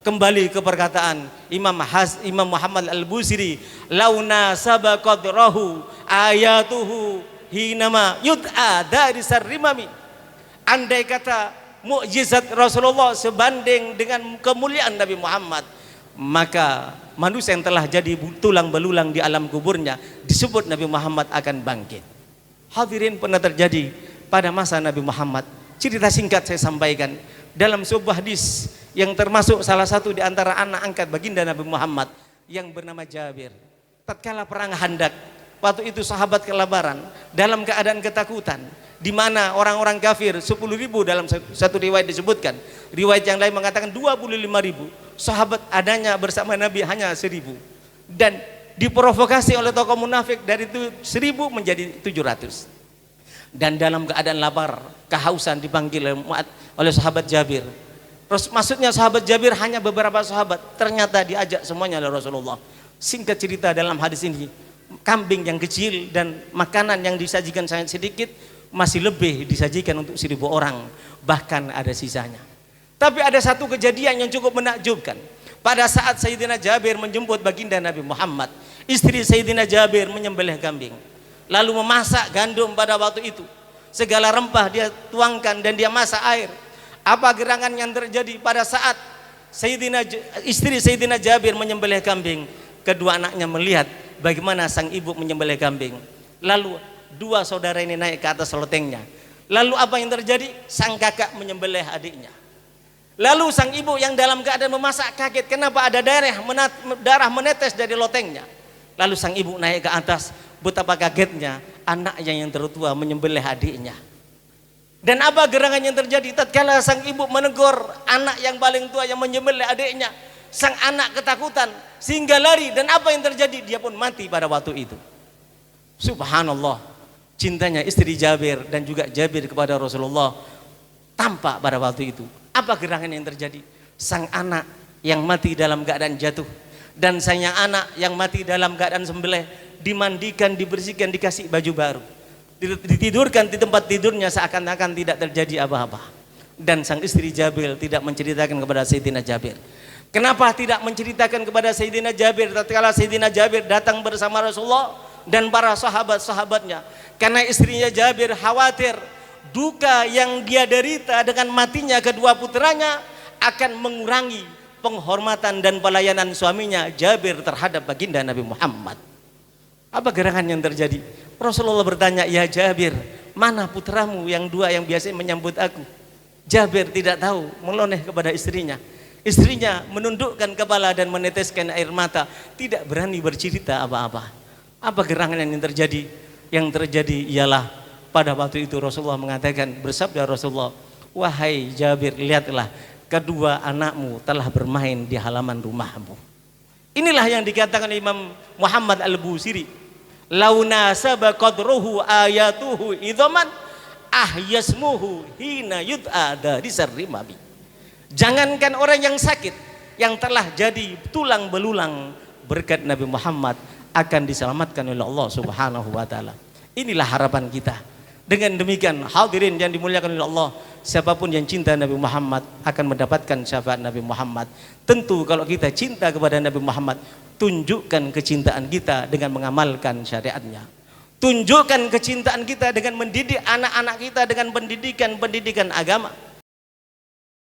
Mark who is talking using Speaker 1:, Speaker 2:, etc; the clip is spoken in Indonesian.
Speaker 1: Kembali ke perkataan Imam Muhammad Al-Busiri, launa sabaqat rahu ayatuhu hinama yud'a dari sarrimami. Andai kata mukjizat Rasulullah sebanding dengan kemuliaan Nabi Muhammad, maka manusia yang telah jadi tulang belulang di alam kuburnya disebut Nabi Muhammad akan bangkit. Hadirin, pernah terjadi pada masa Nabi Muhammad. Cerita singkat saya sampaikan dalam sebuah hadis yang termasuk salah satu di antara anak angkat baginda Nabi Muhammad yang bernama Jabir. Tatkala perang Khandaq, waktu itu sahabat kelabaran dalam keadaan ketakutan, di mana orang-orang kafir 10.000 dalam satu riwayat disebutkan, riwayat yang lain mengatakan 25.000. Sahabat adanya bersama Nabi hanya 1.000, dan diprovokasi oleh tokoh munafik dari itu 1.000 menjadi 700. Dan dalam keadaan lapar, kehausan dipanggil oleh sahabat Jabir. Maksudnya sahabat Jabir hanya beberapa sahabat, ternyata diajak semuanya oleh Rasulullah. Singkat cerita dalam hadis ini, kambing yang kecil dan makanan yang disajikan sangat sedikit masih lebih disajikan untuk 1.000 orang, bahkan ada sisanya. Tapi ada satu kejadian yang cukup menakjubkan. Pada saat Sayyidina Jabir menjemput baginda Nabi Muhammad, istri Sayyidina Jabir menyembelih kambing, lalu memasak gandum. Pada waktu itu segala rempah dia tuangkan dan dia masak air. Apa gerangan yang terjadi pada saat istri Sayyidina Jabir menyembelih kambing? Kedua anaknya melihat bagaimana sang ibu menyembelih kambing. Lalu dua saudara ini naik ke atas lotengnya. Lalu apa yang terjadi? Sang kakak menyembelih adiknya. Lalu sang ibu yang dalam keadaan memasak kaget, kenapa ada darah menetes dari lotengnya. Lalu sang ibu naik ke atas, betapa kagetnya anaknya yang tertua menyembelih adiknya. Dan apa gerangan yang terjadi tatkala sang ibu menegur anak yang paling tua yang menyembelih adiknya? Sang anak ketakutan sehingga lari, dan apa yang terjadi? Dia pun mati pada waktu itu. Subhanallah, cintanya istri Jabir dan juga Jabir kepada Rasulullah tampak pada waktu itu. Apa gerangan yang terjadi? Sang anak yang mati dalam keadaan jatuh dan sang anak yang mati dalam keadaan sembelih dimandikan, dibersihkan, dikasih baju baru, ditidurkan di tempat tidurnya seakan-akan tidak terjadi apa-apa. Dan sang istri Jabir tidak menceritakan kepada Sayyidina Jabir. Kenapa tidak menceritakan kepada Sayyidina Jabir tatkala Sayyidina Jabir datang bersama Rasulullah dan para sahabat-sahabatnya? Karena istrinya Jabir khawatir duka yang dia derita dengan matinya kedua putranya akan mengurangi penghormatan dan pelayanan suaminya Jabir terhadap baginda Nabi Muhammad. Apa gerangan yang terjadi? Rasulullah bertanya, ya Jabir, mana putramu yang dua yang biasa menyambut aku? Jabir tidak tahu, meloneh kepada istrinya. Istrinya menundukkan kepala dan meneteskan air mata, tidak berani bercerita apa-apa. Apa gerangan yang terjadi? Yang terjadi ialah pada waktu itu Rasulullah mengatakan, bersabda Rasulullah, wahai Jabir, lihatlah kedua anakmu telah bermain di halaman rumahmu. Inilah yang dikatakan Imam Muhammad Al-Busiri, launa sabaqat ruhu ayatuhu idhaman ahyasmuhu hina yud'a dari sarrimami. Jangankan orang yang sakit, yang telah jadi tulang belulang, berkat Nabi Muhammad akan diselamatkan oleh Allah Subhanahu wa taala. Inilah harapan kita. Dengan demikian, hadirin yang dimuliakan oleh Allah, siapapun yang cinta Nabi Muhammad akan mendapatkan syafaat Nabi Muhammad. Tentu kalau kita cinta kepada Nabi Muhammad, tunjukkan kecintaan kita dengan mengamalkan syariatnya. Tunjukkan kecintaan kita dengan mendidik anak-anak kita dengan pendidikan agama.